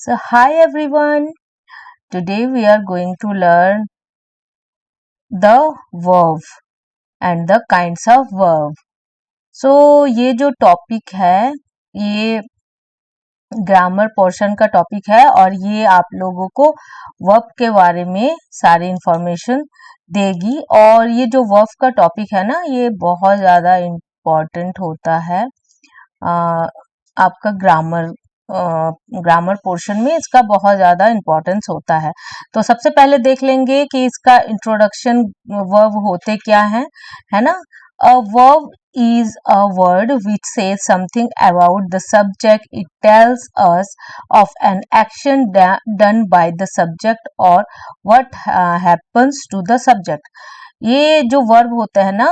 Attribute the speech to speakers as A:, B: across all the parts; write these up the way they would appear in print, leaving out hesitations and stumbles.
A: So, hi everyone. Today we are going to learn the verb and the kinds of verb. So, ये जो topic है ये grammar portion का topic है और ये आप लोगों को वर्ब के बारे में सारी इंफॉर्मेशन देगी। और ये जो वर्ब का टॉपिक है ना ये बहुत ज़्यादा इम्पोर्टेंट होता है आपका ग्रामर पोर्शन में इसका बहुत ज़्यादा इम्पोर्टेंस होता है। तो सबसे पहले देख लेंगे कि इसका इंट्रोडक्शन वर्ब होते क्या है ना। A verb is a word which says something about the subject. It tells us of an action done by the subject or what happens to the subject. ये जो वर्ब होते हैं ना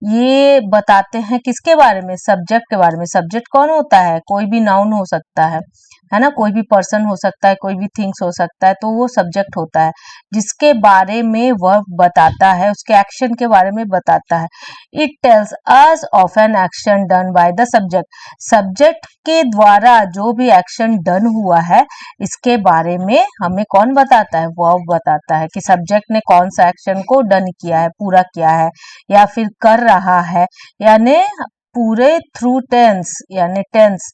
A: ये बताते हैं किसके बारे में, सब्जेक्ट के बारे में। सब्जेक्ट कौन होता है, कोई भी नाउन हो सकता है ना, कोई भी पर्सन हो सकता है, कोई भी थिंग्स हो सकता है, तो वो सब्जेक्ट होता है जिसके बारे में वर्ब बताता है, उसके एक्शन के बारे में बताता है। It tells us of an action done by the subject. Subject के द्वारा जो भी एक्शन डन हुआ है इसके बारे में हमें कौन बताता है, वर्ब बताता है कि सब्जेक्ट ने कौन सा एक्शन को डन किया है, पूरा किया है या फिर कर रहा है, यानी पूरे थ्रू टेंस, यानी टेंस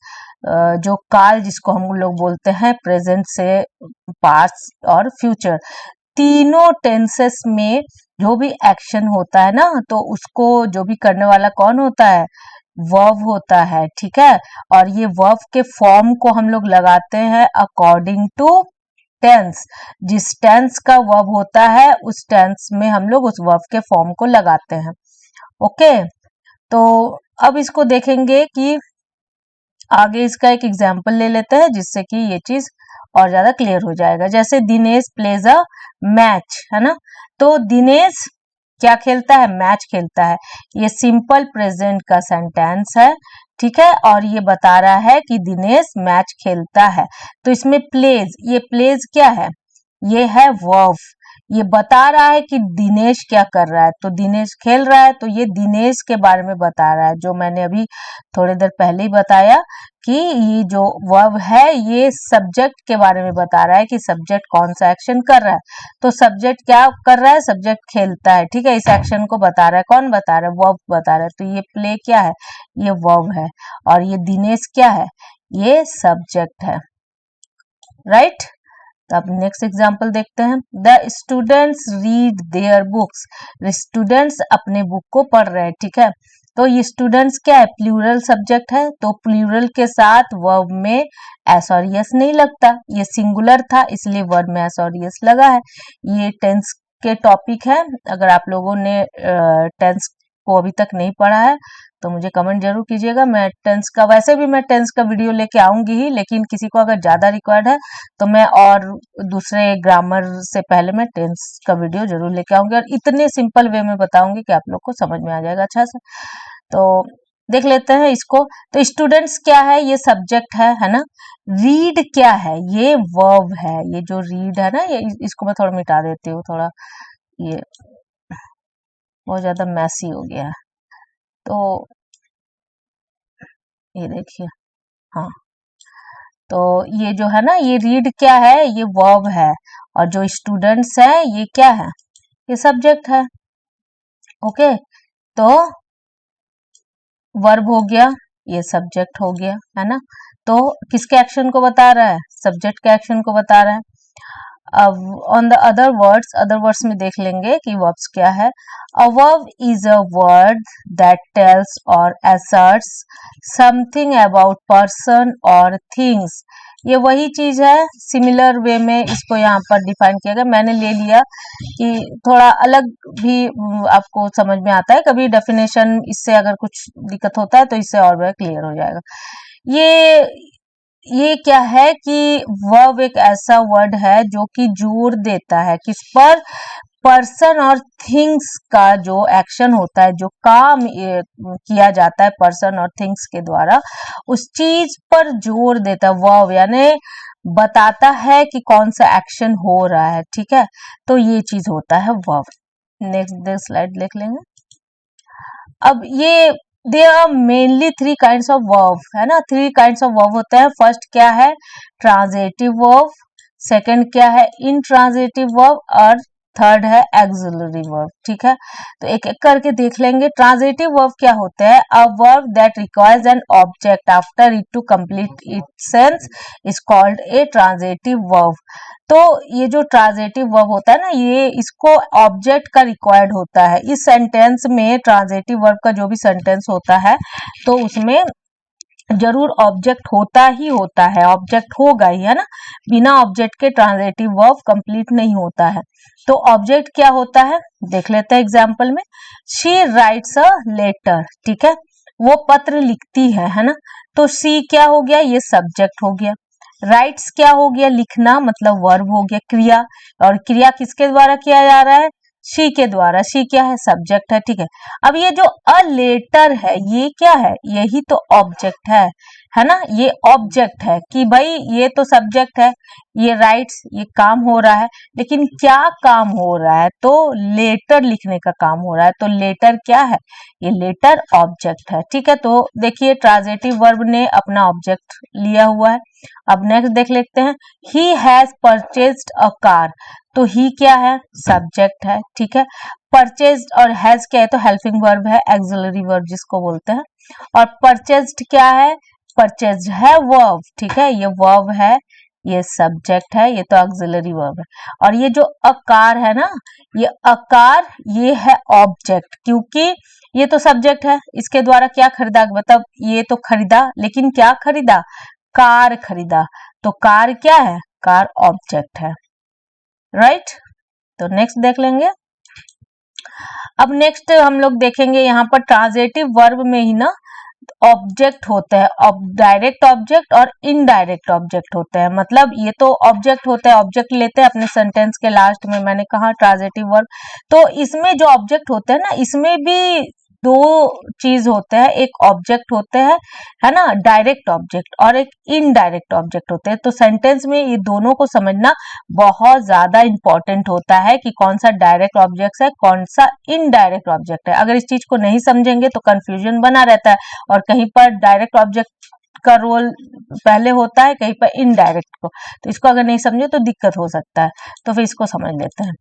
A: जो काल जिसको हम लोग बोलते हैं, प्रेजेंट से पास्ट और फ्यूचर, तीनों टेंसेस में जो भी एक्शन होता है ना तो उसको जो भी करने वाला कौन होता है, वर्ब होता है। ठीक है, और ये वर्ब के फॉर्म को हम लोग लगाते हैं अकॉर्डिंग टू टेंस। जिस टेंस का वर्ब होता है उस टेंस में हम लोग उस वर्ब के फॉर्म को लगाते हैं। ओके, तो अब इसको देखेंगे कि आगे इसका एक एग्जाम्पल ले लेते हैं जिससे कि ये चीज और ज्यादा क्लियर हो जाएगा। जैसे दिनेश प्लेज अ मैच, है ना, तो दिनेश क्या खेलता है, मैच खेलता है। ये सिंपल प्रेजेंट का सेंटेंस है, ठीक है, और ये बता रहा है कि दिनेश मैच खेलता है। तो इसमें प्लेज, ये प्लेज क्या है, ये है वर्ब। ये बता रहा है कि दिनेश क्या कर रहा है, तो दिनेश खेल रहा है, तो ये दिनेश के बारे में बता रहा है, जो मैंने अभी थोड़ी देर पहले ही बताया कि ये जो वर्ब है ये सब्जेक्ट के बारे में बता रहा है कि सब्जेक्ट कौन सा एक्शन कर रहा है। तो सब्जेक्ट क्या कर रहा है, सब्जेक्ट खेलता है, ठीक है, इस एक्शन को बता रहा है, कौन बता रहा है, वर्ब बता रहा है। तो ये प्ले क्या है, ये वर्ब है, और ये दिनेश क्या है, ये सब्जेक्ट है, राइट। तो अब नेक्स्ट एग्जाम्पल देखते हैं। The students read their books. Students अपने बुक को पढ़ रहे हैं, ठीक है। तो ये स्टूडेंट्स क्या है, प्लूरल सब्जेक्ट है, तो प्लूरल के साथ वर्ब में एस और यस नहीं लगता, ये सिंगुलर था इसलिए वर्ब में एस और यस लगा है। ये टेंस के टॉपिक है। अगर आप लोगों ने टेंस को अभी तक नहीं पढ़ा है तो मुझे कमेंट जरूर कीजिएगा। मैं टेंस का, वैसे भी मैं टेंस का वीडियो लेके आऊंगी ही, लेकिन किसी को अगर ज्यादा रिक्वायर्ड है तो मैं और दूसरे ग्रामर से पहले मैं टेंस का वीडियो जरूर लेके आऊंगी और इतने सिंपल वे में बताऊंगी कि आप लोग को समझ में आ जाएगा अच्छा से। तो देख लेते हैं इसको। तो स्टूडेंट्स क्या है, ये सब्जेक्ट है ना। रीड क्या है, ये वर्ब है। ये जो रीड है ना, ये इसको मैं थोड़ा मिटा देती हूँ, थोड़ा ये बहुत ज्यादा मैसी हो गया है। तो ये देखिए, हाँ, तो ये जो है ना, ये रीड क्या है, ये वर्ब है, और जो स्टूडेंट्स है ये क्या है, ये सब्जेक्ट है। ओके, तो वर्ब हो गया, ये सब्जेक्ट हो गया, है ना। तो किसके एक्शन को बता रहा है, सब्जेक्ट के एक्शन को बता रहा है। अब ऑन द अदर वर्ड्स में देख लेंगे कि वर्ब्स क्या है। A verb is a word that tells और asserts समथिंग अबाउट पर्सन और थिंग्स। ये वही चीज है, सिमिलर वे में इसको यहाँ पर डिफाइन किया गया। मैंने ले लिया कि थोड़ा अलग भी आपको समझ में आता है, कभी डेफिनेशन इससे अगर कुछ दिक्कत होता है तो इससे और भी क्लियर हो जाएगा। ये क्या है कि वर्ब एक ऐसा वर्ड है जो कि जोर देता है किस पर, पर्सन और थिंग्स का जो एक्शन होता है, जो काम किया जाता है पर्सन और थिंग्स के द्वारा, उस चीज पर जोर देता है वर्ब, यानी बताता है कि कौन सा एक्शन हो रहा है, ठीक है। तो ये चीज होता है वर्ब। नेक्स्ट स्लाइड देख लेंगे। अब ये there are mainly three kinds of verb, है ना, थ्री काइंड्स ऑफ वर्ब होते हैं. फर्स्ट क्या है, ट्रांजिटिव वर्ब. सेकंड क्या है, इंट्रांजिटिव वर्ब. और थर्ड है एक्सिलरी वर्ब. ठीक है, तो एक एक करके देख लेंगे. ट्रांजिटिव वर्ब क्या होते हैं, a verb that requires an object after it to complete its sense is called a transitive verb. तो ये जो ट्रांजिटिव वर्ब होता है ना, ये इसको ऑब्जेक्ट का रिक्वायर्ड होता है. इस सेंटेंस में ट्रांजिटिव वर्ब का जो भी सेंटेंस होता है तो उसमें जरूर ऑब्जेक्ट होता ही होता है, ऑब्जेक्ट होगा ही, है ना. बिना ऑब्जेक्ट के ट्रांजिटिव वर्ब कंप्लीट नहीं होता है. तो ऑब्जेक्ट क्या होता है, देख लेते हैं एग्जांपल में. She writes a letter. ठीक है, वो पत्र लिखती है ना. तो शी क्या हो गया, ये सब्जेक्ट हो गया. राइट्स क्या हो गया, लिखना, मतलब वर्ब हो गया, क्रिया. और क्रिया किसके द्वारा किया जा रहा है, शी के द्वारा. शी क्या है, सब्जेक्ट है. ठीक है, अब ये जो अ लेटर है ये क्या है, यही तो ऑब्जेक्ट है ना. ये ऑब्जेक्ट है कि भाई ये तो सब्जेक्ट है, ये राइट्स, ये काम हो रहा है, लेकिन क्या काम हो रहा है, तो लेटर लिखने का काम हो रहा है. तो लेटर क्या है, ये लेटर ऑब्जेक्ट है. ठीक है, तो देखिए ट्रांजिटिव वर्ब ने अपना ऑब्जेक्ट लिया हुआ है. अब नेक्स्ट देख लेते हैं. He has purchased a car. तो ही क्या है, सब्जेक्ट है. ठीक है, परचेज्ड और हैज क्या है, तो हेल्पिंग वर्ब है, एक्सिलरी वर्ब जिसको बोलते हैं. और परचेज्ड क्या है, परचेज्ड है वर्ब. ठीक है, ये वर्ब है, ये सब्जेक्ट है, ये तो ऑक्सिलरी वर्ब है. और ये जो अकार है ना, ये अकार ये है ऑब्जेक्ट, क्योंकि ये तो सब्जेक्ट है, इसके द्वारा क्या खरीदा, मतलब ये तो खरीदा, लेकिन क्या खरीदा, कार खरीदा. तो कार क्या है, कार ऑब्जेक्ट है. राइट, तो नेक्स्ट देख लेंगे. अब नेक्स्ट हम लोग देखेंगे यहाँ पर ट्रांजिटिव वर्ब में ही ना ऑब्जेक्ट होते हैं, डायरेक्ट ऑब्जेक्ट और इनडायरेक्ट ऑब्जेक्ट होते हैं. मतलब ये तो ऑब्जेक्ट होता है, ऑब्जेक्ट लेते हैं अपने सेंटेंस के लास्ट में, मैंने कहा ट्रांजिटिव वर्ब. तो इसमें जो ऑब्जेक्ट होते हैं ना, इसमें भी दो चीज होते हैं, एक ऑब्जेक्ट होते हैं, है ना, डायरेक्ट ऑब्जेक्ट, और एक इनडायरेक्ट ऑब्जेक्ट होते हैं. तो सेंटेंस में ये दोनों को समझना बहुत ज्यादा इंपॉर्टेंट होता है कि कौन सा डायरेक्ट ऑब्जेक्ट है, कौन सा इनडायरेक्ट ऑब्जेक्ट है. अगर इस चीज को नहीं समझेंगे तो कंफ्यूजन बना रहता है, और कहीं पर डायरेक्ट ऑब्जेक्ट का रोल पहले होता है, कहीं पर इनडायरेक्ट को. तो इसको अगर नहीं समझे तो दिक्कत हो सकता है. तो फिर इसको समझ लेते हैं.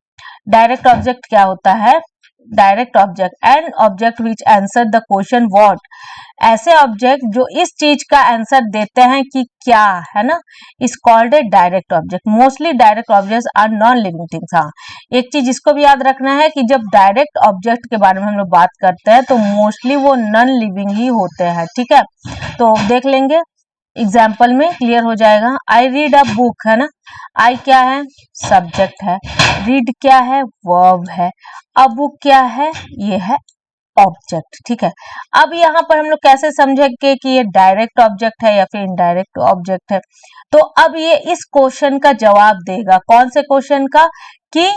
A: डायरेक्ट ऑब्जेक्ट क्या होता है, direct object and object which answer the question what. ऐसे ऑब्जेक्ट जो इस चीज का आंसर देते हैं कि क्या, है ना, is called a direct object. Mostly direct objects are non living things. हाँ, एक चीज इसको भी याद रखना है कि जब डायरेक्ट ऑब्जेक्ट के बारे में हम लोग बात करते हैं तो मोस्टली वो नॉन लिविंग ही होते हैं. ठीक है, तो देख लेंगे एग्जाम्पल में क्लियर हो जाएगा. आई रीड अ बुक, है ना. आई क्या है, सब्जेक्ट है. रीड क्या है, वर्ब है. अ बुक क्या है, ये है ऑब्जेक्ट. ठीक है, अब यहाँ पर हम लोग कैसे समझेंगे कि ये डायरेक्ट ऑब्जेक्ट है या फिर इनडायरेक्ट ऑब्जेक्ट है. तो अब ये इस क्वेश्चन का जवाब देगा, कौन से क्वेश्चन का, कि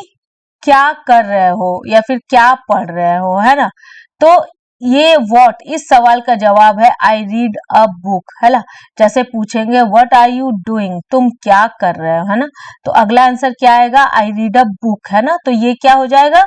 A: क्या कर रहे हो या फिर क्या पढ़ रहे हो, है ना. तो ये व्हाट इस सवाल का जवाब है आई रीड अ बुक, है ना. जैसे पूछेंगे व्हाट आर यू डूइंग, तुम क्या कर रहे हो, है ना. तो अगला आंसर क्या आएगा, आई रीड अ बुक, है ना. तो ये क्या हो जाएगा,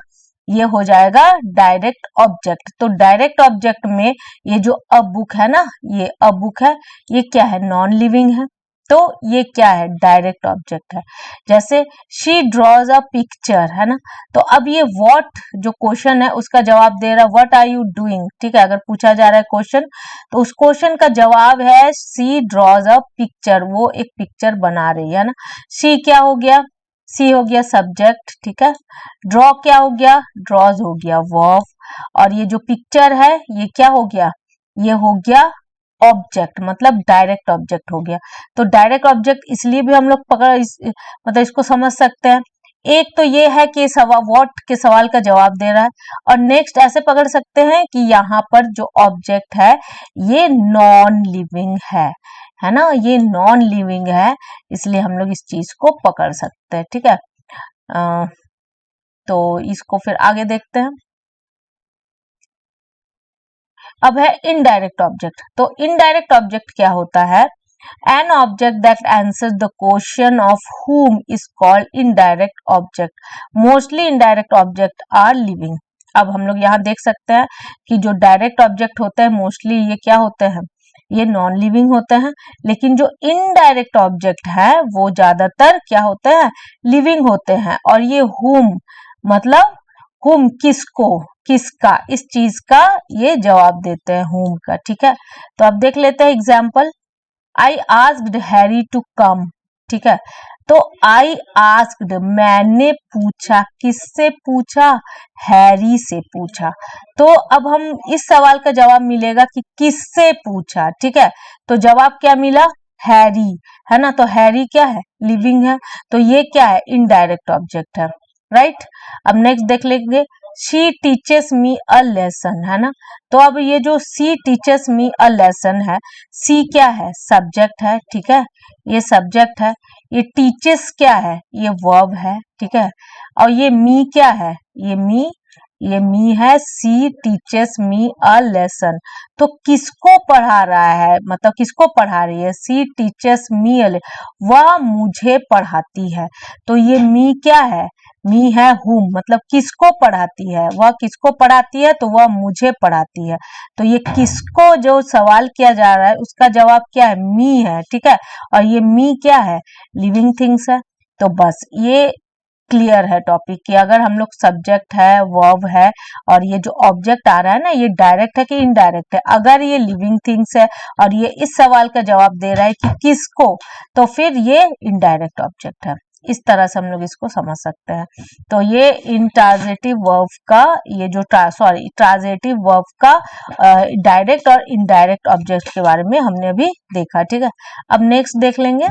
A: ये हो जाएगा डायरेक्ट ऑब्जेक्ट. तो डायरेक्ट ऑब्जेक्ट में ये जो अ बुक है ना, ये अ बुक है, ये क्या है, नॉन लिविंग है. तो ये क्या है, डायरेक्ट ऑब्जेक्ट है. जैसे शी ड्रॉज अ पिक्चर, है ना. तो अब ये व्हाट जो क्वेश्चन है उसका जवाब दे रहा है व्हाट आर यू डूइंग. ठीक है, अगर पूछा जा रहा है क्वेश्चन तो उस क्वेश्चन का जवाब है शी ड्रॉज अ पिक्चर, वो एक पिक्चर बना रही है ना. शी क्या हो गया, सी हो गया सब्जेक्ट. ठीक है, ड्रॉ क्या हो गया, ड्रॉज हो गया वर्ब. और ये जो पिक्चर है ये क्या हो गया, ये हो गया ऑब्जेक्ट, मतलब डायरेक्ट ऑब्जेक्ट हो गया. तो डायरेक्ट ऑब्जेक्ट इसलिए भी हम लोग मतलब इसको समझ सकते हैं. एक तो ये है कि सवाल व्हाट के सवाल का जवाब दे रहा है, और नेक्स्ट ऐसे पकड़ सकते हैं कि यहाँ पर जो ऑब्जेक्ट है ये नॉन लिविंग है ना, ये नॉन लिविंग है, इसलिए हम लोग इस चीज को पकड़ सकते हैं. ठीक है, तो इसको फिर आगे देखते हैं. अब है इनडायरेक्ट ऑब्जेक्ट. तो इनडायरेक्ट ऑब्जेक्ट क्या होता है, an object that answers the question of whom is called indirect object. Mostly indirect object are living. अब हम लोग यहाँ देख सकते हैं कि जो डायरेक्ट ऑब्जेक्ट होते हैं मोस्टली ये क्या होते हैं, ये नॉन लिविंग होते हैं, लेकिन जो इनडायरेक्ट ऑब्जेक्ट है वो ज्यादातर क्या होते हैं, लिविंग होते हैं। और ये हुम मतलब हुम किसको, किसका, इस चीज का ये जवाब देते हैं, हुम का। ठीक है, तो अब देख लेते हैं example. I asked Harry to come. ठीक है, तो आई आस्क्ड मैंने पूछा, किससे पूछा, हैरी से पूछा। तो अब हम इस सवाल का जवाब मिलेगा कि किससे पूछा। ठीक है, तो जवाब क्या मिला, हैरी, है ना। तो हैरी क्या है, लिविंग है, तो ये क्या है, इनडायरेक्ट ऑब्जेक्ट है, राइट। अब नेक्स्ट देख लेंगे, she teaches me a lesson, है ना। तो अब ये जो सी टीचेस मी अ लेसन है, सी क्या है, सब्जेक्ट है। ठीक है, ये सब्जेक्ट है। ये टीचेस क्या है, ये वर्ब है। ठीक है, और ये मी क्या है, ये मी है। सी टीचेस मी अ लेसन, तो किसको पढ़ा रहा है, मतलब किसको पढ़ा रही है, सी टीचेस मी अ, वह मुझे पढ़ाती है। तो ये मी क्या है, मी है हुम, मतलब किसको पढ़ाती है, वह किसको पढ़ाती है, तो वह मुझे पढ़ाती है। तो ये किसको जो सवाल किया जा रहा है उसका जवाब क्या है, मी है। ठीक है, और ये मी क्या है, लिविंग थिंग्स है। तो बस ये क्लियर है टॉपिक कि अगर हम लोग सब्जेक्ट है, वर्ब है, और ये जो ऑब्जेक्ट आ रहा है ना, ये डायरेक्ट है कि इनडायरेक्ट है। अगर ये लिविंग थिंग्स है और ये इस सवाल का जवाब दे रहा है कि किसको, तो फिर ये इनडायरेक्ट ऑब्जेक्ट है। इस तरह से हम लोग इसको समझ सकते हैं। तो ये इंट्रांजिटिव वर्ब का, ये जो ट्रांजिटिव वर्ब का डायरेक्ट और इनडायरेक्ट ऑब्जेक्ट के बारे में हमने अभी देखा। ठीक है, अब नेक्स्ट देख लेंगे।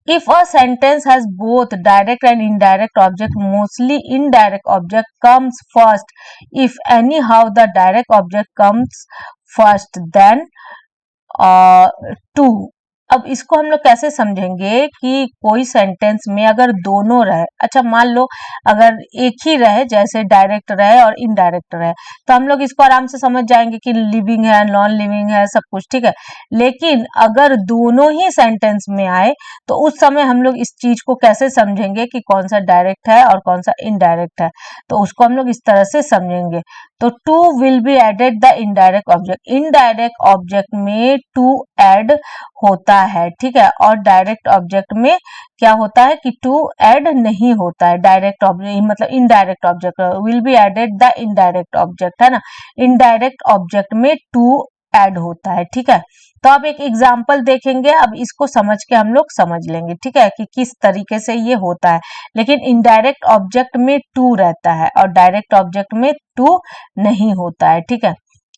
A: If a sentence has both direct and indirect object, mostly indirect object comes first. If anyhow the direct object comes first, then to. अब इसको हम लोग कैसे समझेंगे कि कोई सेंटेंस में अगर दोनों रहे, अच्छा मान लो अगर एक ही रहे, जैसे डायरेक्ट रहे और इनडायरेक्ट रहे, तो हम लोग इसको आराम से समझ जाएंगे कि लिविंग है, नॉन लिविंग है, सब कुछ ठीक है। लेकिन अगर दोनों ही सेंटेंस में आए तो उस समय हम लोग इस चीज को कैसे समझेंगे कि कौन सा डायरेक्ट है और कौन सा इनडायरेक्ट है, तो उसको हम लोग इस तरह से समझेंगे। तो to will be added the indirect object, indirect object में टू ऐड होता है। ठीक है, और डायरेक्ट ऑब्जेक्ट में क्या होता है कि टू ऐड नहीं होता है। डायरेक्ट ऑब्जेक्ट मतलब indirect object will be added the indirect object, है ना। इनडायरेक्ट ऑब्जेक्ट में टू ऐड होता है। ठीक है, तो अब एक एग्जाम्पल देखेंगे, अब इसको समझ के हम लोग समझ लेंगे, ठीक है, कि किस तरीके से ये होता है। लेकिन इनडायरेक्ट ऑब्जेक्ट में टू रहता है और डायरेक्ट ऑब्जेक्ट में टू नहीं होता है। ठीक है,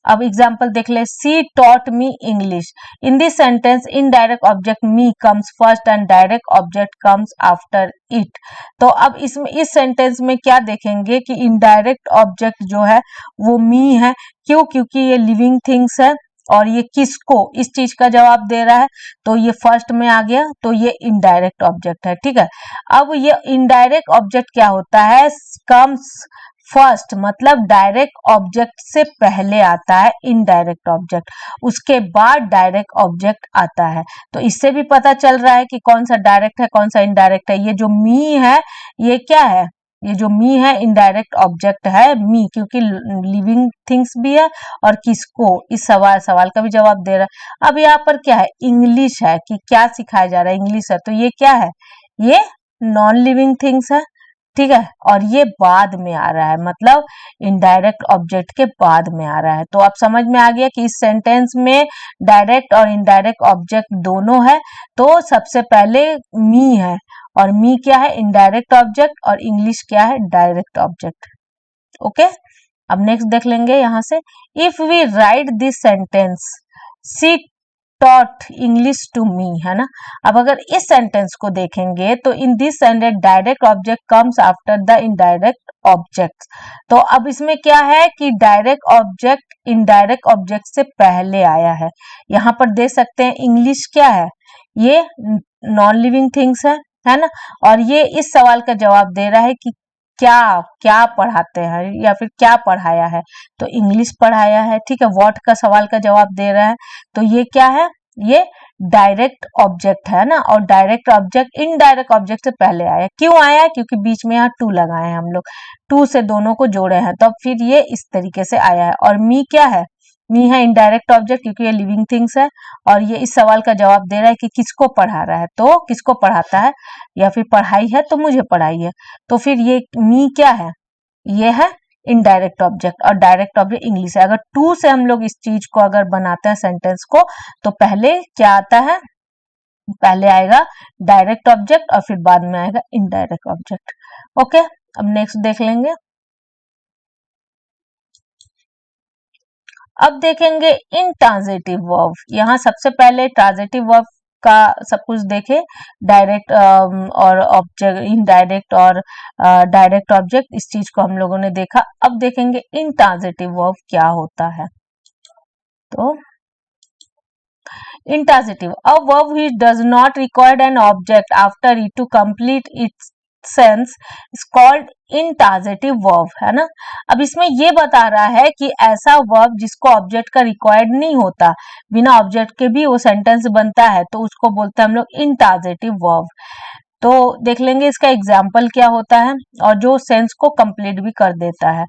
A: अब एग्जाम्पल देख ले, she taught me English. In this sentence indirect object me comes first and direct object comes after it. तो अब इसमें इस सेंटेंस में क्या देखेंगे कि इनडायरेक्ट ऑब्जेक्ट जो है वो मी है। क्यों, क्योंकि ये लिविंग थिंग्स है और ये किसको, इस चीज का जवाब दे रहा है, तो ये फर्स्ट में आ गया, तो ये इनडायरेक्ट ऑब्जेक्ट है। ठीक है, अब ये इनडायरेक्ट ऑब्जेक्ट क्या होता है, कम्स फर्स्ट, मतलब डायरेक्ट ऑब्जेक्ट से पहले आता है इनडायरेक्ट ऑब्जेक्ट, उसके बाद डायरेक्ट ऑब्जेक्ट आता है। तो इससे भी पता चल रहा है कि कौन सा डायरेक्ट है कौन सा इनडायरेक्ट है। ये जो मी है ये क्या है, ये जो मी है इनडायरेक्ट ऑब्जेक्ट है मी, क्योंकि लिविंग थिंग्स भी है और किसको, इस सवाल का भी जवाब दे रहा है। अब यहाँ पर क्या है, इंग्लिश है, कि क्या सिखाया जा रहा है, इंग्लिश है, तो ये क्या है, ये नॉन लिविंग थिंग्स है। ठीक है, और ये बाद में आ रहा है, मतलब इनडायरेक्ट ऑब्जेक्ट के बाद में आ रहा है। तो आप समझ में आ गया कि इस सेंटेंस में डायरेक्ट और इनडायरेक्ट ऑब्जेक्ट दोनों है। तो सबसे पहले मी है, और मी क्या है, इनडायरेक्ट ऑब्जेक्ट, और इंग्लिश क्या है, डायरेक्ट ऑब्जेक्ट। ओके, अब नेक्स्ट देख लेंगे यहां से, if we write this sentence she taught English to me, है ना। अब अगर इस सेंटेंस को देखेंगे तो in this sentence direct object comes after the indirect object. तो अब इसमें क्या है कि डायरेक्ट ऑब्जेक्ट इनडायरेक्ट ऑब्जेक्ट से पहले आया है। यहाँ पर देख सकते हैं इंग्लिश क्या है, ये नॉन लिविंग थिंग्स है ना। और ये इस सवाल का जवाब दे रहा है कि क्या क्या पढ़ाते हैं या फिर क्या पढ़ाया है, तो इंग्लिश पढ़ाया है। ठीक है, व्हाट का सवाल का जवाब दे रहा है, तो ये क्या है, ये डायरेक्ट ऑब्जेक्ट है ना, और डायरेक्ट ऑब्जेक्ट इनडायरेक्ट ऑब्जेक्ट से पहले आया। क्यों आया? क्योंकि बीच में यहाँ टू लगाए हैं हम लोग, टू से दोनों को जोड़े हैं, तब फिर ये इस तरीके से आया है। और मी क्या है? मी है इनडायरेक्ट ऑब्जेक्ट, क्योंकि ये लिविंग थिंग्स है, और ये इस सवाल का जवाब दे रहा है कि किसको पढ़ा रहा है, तो किसको पढ़ाता है, या फिर पढ़ाई है तो मुझे पढ़ाई है। तो फिर ये मी क्या है? ये है इनडायरेक्ट ऑब्जेक्ट, और डायरेक्ट ऑब्जेक्ट इंग्लिश है। अगर टू से हम लोग इस चीज को अगर बनाते हैं सेंटेंस को, तो पहले क्या आता है? पहले आएगा डायरेक्ट ऑब्जेक्ट और फिर बाद में आएगा इनडायरेक्ट ऑब्जेक्ट। ओके, अब नेक्स्ट देख लेंगे। अब देखेंगे इंट्रांजिटिव वर्ब। यहाँ सबसे पहले ट्रांजिटिव वर्ब का सब कुछ देखे, डायरेक्ट और ऑब्जेक्ट, इनडायरेक्ट और डायरेक्ट ऑब्जेक्ट, इस चीज को हम लोगों ने देखा। अब देखेंगे इंट्रांजिटिव वर्ब क्या होता है। तो intransitive, a verb which does not require an object after it to complete its sense is called intransitive verb, है ना। अब इसमें ये बता रहा है कि ऐसा वर्ब जिसको ऑब्जेक्ट का रिक्वायर्ड नहीं होता, बिना ऑब्जेक्ट के भी वो सेंटेंस बनता है, तो उसको बोलते हैं हम लोग इंट्रांजिटिव वर्ब। तो देख लेंगे इसका एग्जाम्पल क्या होता है, और जो सेंस को कंप्लीट भी कर देता है।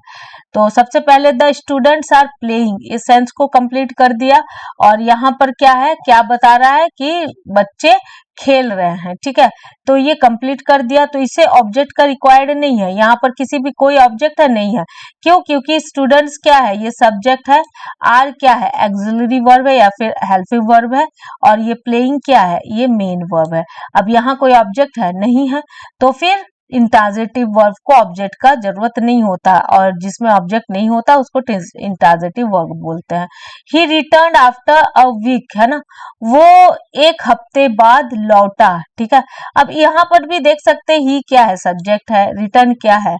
A: तो सबसे पहले द स्टूडेंट्स आर प्लेइंग, इस सेंस को कंप्लीट कर दिया, और यहाँ पर क्या है, क्या बता रहा है कि बच्चे खेल रहे हैं, ठीक है। तो ये कंप्लीट कर दिया, तो इसे ऑब्जेक्ट का रिक्वायर्ड नहीं है, यहाँ पर किसी भी कोई ऑब्जेक्ट है नहीं है। क्यों? क्योंकि स्टूडेंट्स क्या है, ये सब्जेक्ट है, आर क्या है, एक्सिलरी वर्ब है या फिर हेल्पिंग वर्ब है, और ये प्लेइंग क्या है, ये मेन वर्ब है। अब यहाँ कोई ऑब्जेक्ट है नहीं है, तो फिर इंट्रांजिटिव वर्ब को ऑब्जेक्ट का जरूरत नहीं होता, और जिसमें ऑब्जेक्ट नहीं होता उसको इंट्रांजिटिव वर्ब बोलते हैं। ही रिटर्न आफ्टर अ वीक, है ना, वो एक हफ्ते बाद लौटा, ठीक है। अब यहाँ पर भी देख सकते हैं, ही क्या है, सब्जेक्ट है, रिटर्न क्या है,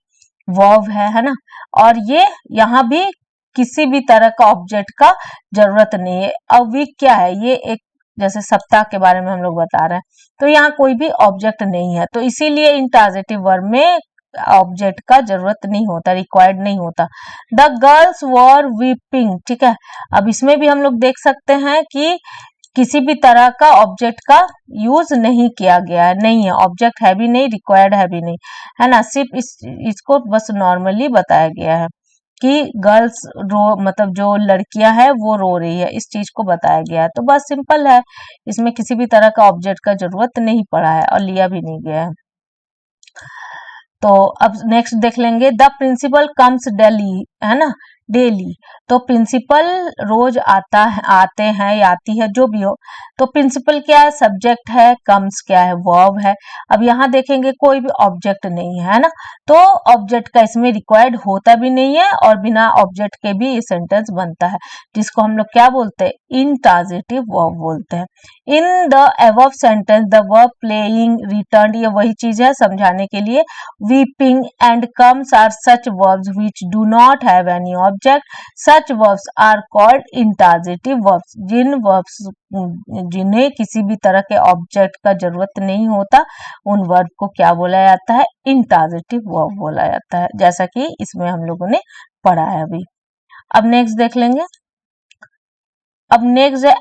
A: वर्ब है ना, और ये यहाँ भी किसी भी तरह का ऑब्जेक्ट का जरूरत नहीं है। अ वीक क्या है, ये एक जैसे सप्ताह के बारे में हम लोग बता रहे हैं, तो यहाँ कोई भी ऑब्जेक्ट नहीं है, तो इसीलिए इंट्रांजिटिव वर्ब में ऑब्जेक्ट का जरूरत नहीं होता, रिक्वायर्ड नहीं होता। द गर्ल्स वर वीपिंग, ठीक है। अब इसमें भी हम लोग देख सकते हैं कि किसी भी तरह का ऑब्जेक्ट का यूज नहीं किया गया है, नहीं है, ऑब्जेक्ट है भी नहीं, रिक्वायर्ड है भी नहीं, है ना, सिर्फ इसको बस नॉर्मली बताया गया है कि गर्ल्स रो, मतलब जो लड़कियां हैं वो रो रही है, इस चीज को बताया गया है। तो बस सिंपल है, इसमें किसी भी तरह का ऑब्जेक्ट का जरूरत नहीं पड़ा है और लिया भी नहीं गया है। तो अब नेक्स्ट देख लेंगे, द प्रिंसिपल कम्स डेली, है ना, डेली। तो प्रिंसिपल रोज आता है, आते हैं या आती है, जो भी हो। तो प्रिंसिपल क्या है, सब्जेक्ट है, कम्स क्या है, वर्ब है। अब यहाँ देखेंगे कोई भी ऑब्जेक्ट नहीं है ना, तो ऑब्जेक्ट का इसमें रिक्वायर्ड होता भी नहीं है, और बिना ऑब्जेक्ट के भी ये सेंटेंस बनता है, जिसको हम लोग क्या बोलते हैं, इंट्रांजिटिव वर्ब बोलते हैं। इन the above sentence the verb playing, return, ये वही चीज है समझाने के लिए। weeping and comes are such verbs which do not have any object. Such verbs are called intransitive verbs. Jin verbs जिन्हें किसी भी तरह के ऑब्जेक्ट का जरूरत नहीं होता, उन वर्ब को क्या बोला जाता है, इंट्रांजिटिव वर्ब बोला जाता है, जैसा कि इसमें हम लोगों ने पढ़ा है अभी। अब नेक्स्ट देख लेंगे। अब नेक्स्ट है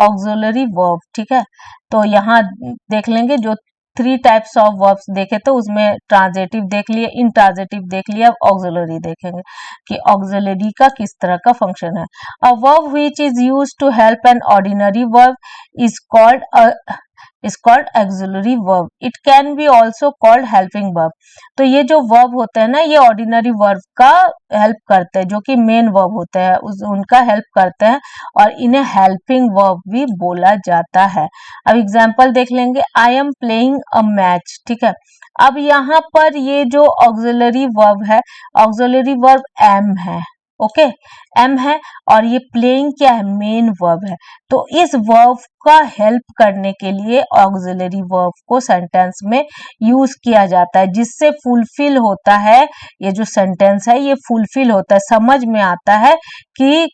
A: ऑक्सिलरी वर्ब, ठीक है। तो यहाँ देख लेंगे, जो 3 टाइप्स ऑफ वर्ब्स देखे तो उसमें ट्रांजिटिव देख लिए, इंट्रांजिटिव देख लिया, अब ऑक्सिलरी देखेंगे कि ऑक्सिलरी का किस तरह का फंक्शन है। A verb which is used to help an ordinary verb is called auxiliary verb. It can be also called helping verb. तो ये जो वर्ब होते हैं ना, ये ऑर्डिनरी वर्ब का हेल्प करते हैं, जो कि मेन वर्ब होते हैं उनका हेल्प करते हैं, और इन्हें हेल्पिंग वर्ब भी बोला जाता है। अब एग्जाम्पल देख लेंगे, I am playing a match, ठीक है। अब यहाँ पर ये जो ऑक्सिलरी वर्ब है, ऑक्सिलरी वर्ब एम है, ओके, एम है, और ये प्लेइंग क्या है, मेन वर्ब है। तो इस वर्ब का हेल्प करने के लिए ऑक्सिलरी वर्ब को सेंटेंस में यूज किया जाता है, जिससे फुलफिल होता है, ये जो सेंटेंस है ये फुलफिल होता है, समझ में आता है कि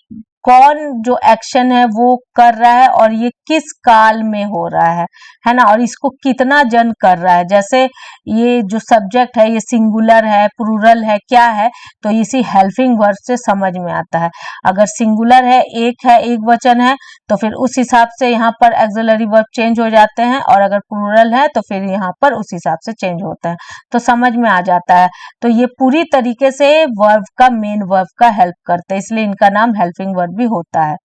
A: कौन जो एक्शन है वो कर रहा है और ये किस काल में हो रहा है ना, और इसको कितना जन कर रहा है। जैसे ये जो सब्जेक्ट है ये सिंगुलर है, प्लूरल है, क्या है, तो इसी हेल्पिंग वर्ब से समझ में आता है। अगर सिंगुलर है, एक वचन है, तो फिर उस हिसाब से यहाँ पर एक्सिलरी वर्ब चेंज हो जाते हैं, और अगर प्लूरल है तो फिर यहाँ पर उस हिसाब से चेंज होता है, तो समझ में आ जाता है। तो ये पूरी तरीके से वर्ब का, मेन वर्ब का हेल्प करते हैं, इसलिए इनका नाम हेल्पिंग वर्ब भी होता है।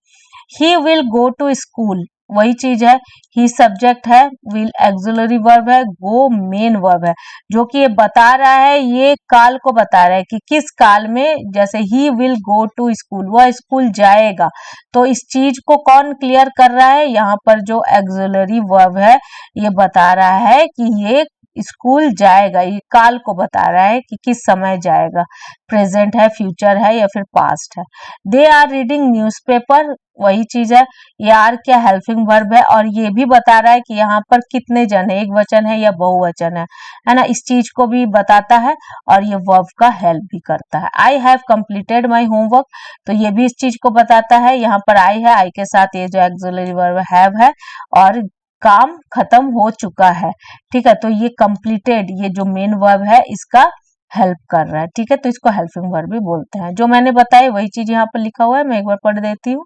A: He will go to school, वही चीज है, ही सब्जेक्ट है, विल एक्सिलरी वर्ब है, गो मेन वर्ब है, जो कि ये बता रहा है, ये काल को बता रहा है कि किस काल में। जैसे he will go to school, वह स्कूल जाएगा, तो इस चीज को कौन क्लियर कर रहा है, यहाँ पर जो एक्सिलरी वर्ब है ये बता रहा है कि ये स्कूल जाएगा, ये काल को बता रहा है कि किस समय जाएगा, प्रेजेंट है, फ्यूचर है या फिर पास्ट है। दे आर रीडिंग न्यूज़पेपर, वही चीज है, ये आर क्या हेल्पिंग वर्ब है, और ये भी बता रहा है कि यहाँ पर कितने जन है, एक वचन है या बहुवचन है ना, इस चीज को भी बताता है, और ये वर्ब का हेल्प भी करता है। I have completed my homework, तो ये भी इस चीज को बताता है, यहाँ पर आई है, आई के साथ ये जो एक्सिलरी वर्ब हैव है, और काम खत्म हो चुका है, ठीक है, तो ये कंप्लीटेड, ये जो मेन वर्ब है इसका हेल्प कर रहा है, ठीक है, तो इसको हेल्पिंग वर्ब भी बोलते हैं। जो मैंने बताई वही चीज यहाँ पर लिखा हुआ है, मैं एक बार पढ़ देती हूँ।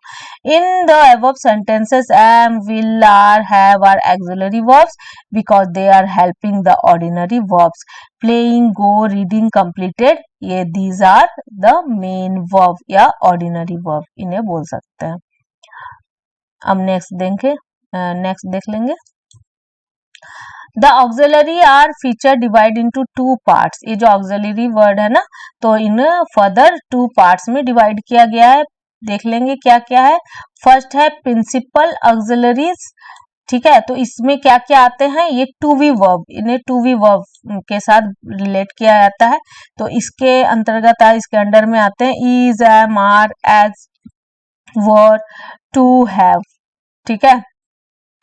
A: In the above sentences am, will, are, have are auxiliary verbs because they are helping the ordinary verbs. Playing, go, reading, completed, ये these are the main verb या ऑर्डिनरी वर्ब, इन्हें बोल सकते हैं। अब नेक्स्ट देख लेंगे। The auxiliary are further divide into two parts, ये जो ऑक्सिलरी वर्ड है ना, तो इन फर्दर टू पार्ट्स में डिवाइड किया गया है। देख लेंगे क्या क्या है। फर्स्ट है प्रिंसिपल ऑक्सिलरीज, ठीक है, तो इसमें क्या क्या आते हैं, ये टू वी वर्ब, इन्हें टू वी वर्ब के साथ रिलेट किया जाता है, तो इसके अंतर्गत इसके अंडर में आते हैं is, am, are, was, were, to, have, ठीक है,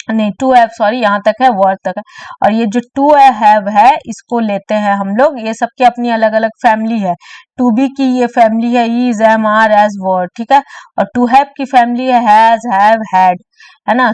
A: नहीं टू हैव, सॉरी, यहाँ तक है, वर्ड तक है। और ये जो टू हैव है इसको लेते हैं हम लोग, ये सबकी अपनी अलग अलग फैमिली है। टू बी की ये फैमिली है is, am, are, was, were, ठीक है, और टू हैव की फैमिली है हैज, हैव, हैड, है ना।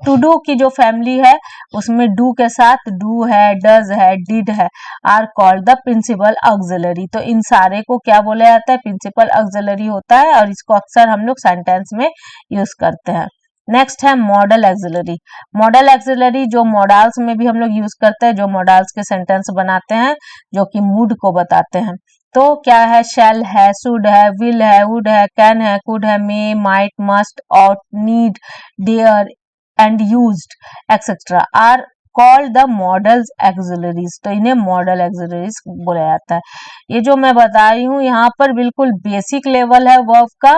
A: टू डू की जो फैमिली है उसमें डू के साथ डू है, डज है, डिड है, are called the principal auxiliary. तो इन सारे को क्या बोला जाता है, प्रिंसिपल ऑक्सिलरी होता है, और इसको अक्सर हम लोग सेंटेंस में यूज करते हैं। नेक्स्ट है मॉडल एक्सिलरी। मॉडल एक्सिलरी जो मॉडल्स में भी हम लोग यूज करते हैं, जो मॉडल्स के सेंटेंस बनाते हैं, जो कि मूड को बताते हैं। तो क्या है, शैल है, शुड है, विल है, वुड है, कैन है, कुड है, may, might, must, ought, need, dare and used etcetera are called the modals auxiliaries. तो इन्हें मॉडल एक्सिलरीज बोला जाता है। ये जो मैं बता रही हूँ यहाँ पर बिल्कुल बेसिक लेवल है वर्ब का,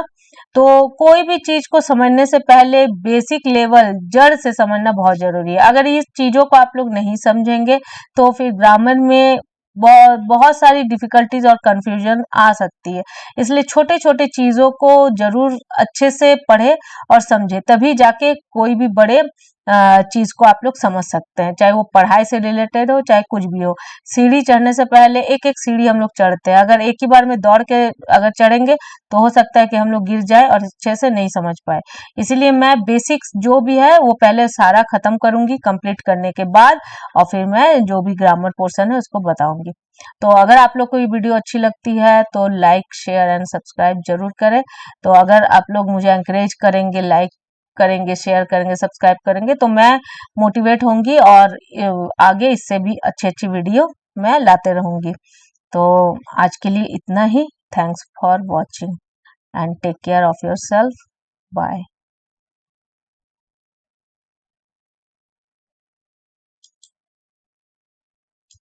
A: तो कोई भी चीज को समझने से पहले बेसिक लेवल, जड़ से समझना बहुत जरूरी है। अगर इस चीजों को आप लोग नहीं समझेंगे तो फिर ग्रामर में बहुत सारी डिफिकल्टीज और कंफ्यूजन आ सकती है। इसलिए छोटे छोटे चीजों को जरूर अच्छे से पढ़े और समझे, तभी जाके कोई भी बड़े चीज को आप लोग समझ सकते हैं, चाहे वो पढ़ाई से रिलेटेड हो चाहे कुछ भी हो। सीढ़ी चढ़ने से पहले एक एक सीढ़ी हम लोग चढ़ते हैं, अगर एक ही बार में दौड़ के अगर चढ़ेंगे तो हो सकता है कि हम लोग गिर जाए और अच्छे से नहीं समझ पाए। इसीलिए मैं बेसिक्स जो भी है वो पहले सारा खत्म करूंगी कंप्लीट करने के बाद, और फिर मैं जो भी ग्रामर पोर्शन है उसको बताऊंगी। तो अगर आप लोग को ये वीडियो अच्छी लगती है तो लाइक, शेयर एंड सब्सक्राइब जरूर करें। तो अगर आप लोग मुझे एंकरेज करेंगे, लाइक करेंगे, शेयर करेंगे, सब्सक्राइब करेंगे, तो मैं मोटिवेट होंगी और आगे इससे भी अच्छी अच्छी वीडियो मैं लाते रहूंगी। तो आज के लिए इतना ही। Thanks for watching and take care of yourself. Bye.